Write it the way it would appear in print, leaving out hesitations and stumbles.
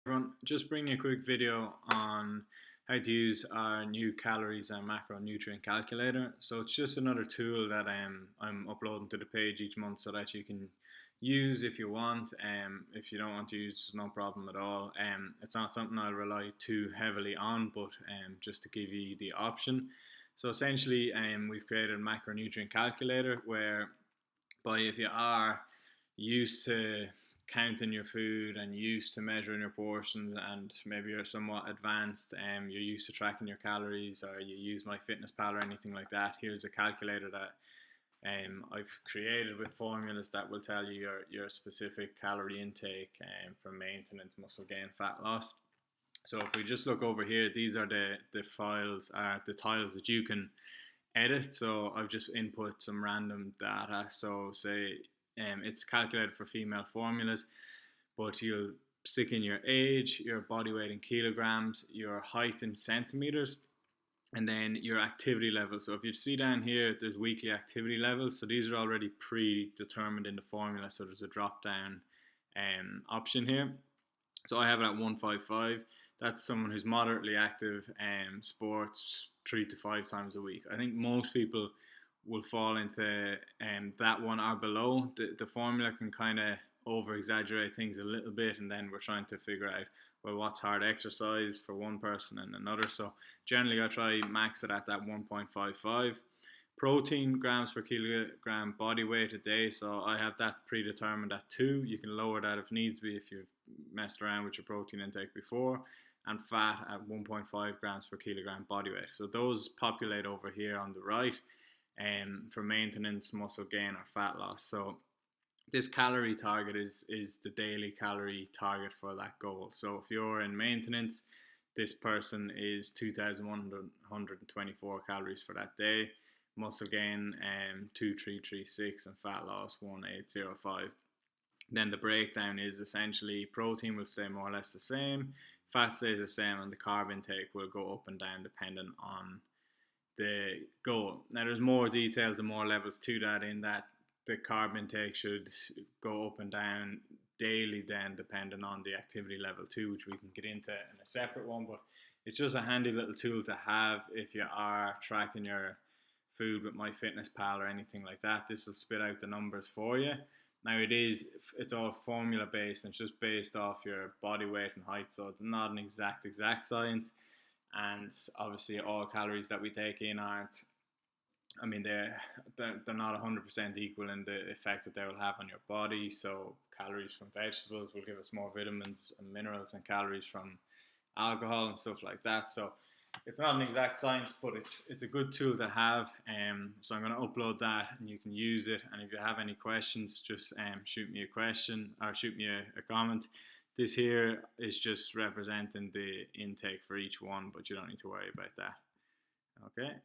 Everyone, just bringing a quick video on how to use our new calories and macronutrient calculator. So it's just another tool that I'm uploading to the page each month so that you can use if you want. If you don't want to use, no problem at all. It's not something I'll rely too heavily on, but just to give you the option. So essentially, we've created a macronutrient calculator whereby if you are used to counting your food and used to measuring your portions, and maybe you're somewhat advanced, you're used to tracking your calories, or you use MyFitnessPal or anything like that, here's a calculator that I've created with formulas that will tell you your specific calorie intake for maintenance, muscle gain, fat loss. So if we just look over here, these are the files, the tiles that you can edit. So I've just input some random data. So say it's calculated for female formulas, but you'll stick in your age, your body weight in kilograms, your height in centimeters, and then your activity level. So if you see down here, there's weekly activity levels. So these are already predetermined in the formula. So there's a drop down option here. So I have it at 155. That's someone who's moderately active, sports 3 to 5 times a week. I think most people will fall into that one or below. The formula can kind of over exaggerate things a little bit, and then we're trying to figure out, well, what's hard exercise for one person and another. So generally I try max it at that 1.55. Protein grams per kilogram body weight a day, so I have that predetermined at 2. You can lower that if needs be if you've messed around with your protein intake before. And fat at 1.5 grams per kilogram body weight. So those populate over here on the right for maintenance, muscle gain, or fat loss. So this calorie target is the daily calorie target for that goal. So if you're in maintenance, this person is 2,124 calories for that day. Muscle gain 2,336, and fat loss 1,805. Then the breakdown is essentially protein will stay more or less the same, fat stays the same, and the carb intake will go up and down depending on the goal. Now there's more details and more levels to that, in that the carb intake should go up and down daily then depending on the activity level too, which we can get into in a separate one. But it's just a handy little tool to have if you are tracking your food with MyFitnessPal or anything like that. This will spit out the numbers for you. Now it's all formula based, and it's just based off your body weight and height, so it's not an exact science. And obviously all calories that we take in aren't, I mean, they're not 100% equal in the effect that they will have on your body. So calories from vegetables will give us more vitamins and minerals than calories from alcohol and stuff like that. So it's not an exact science, but it's a good tool to have. So I'm going to upload that and you can use it. And if you have any questions, just shoot me a question or shoot me a comment. This here is just representing the intake for each one, but you don't need to worry about that. Okay.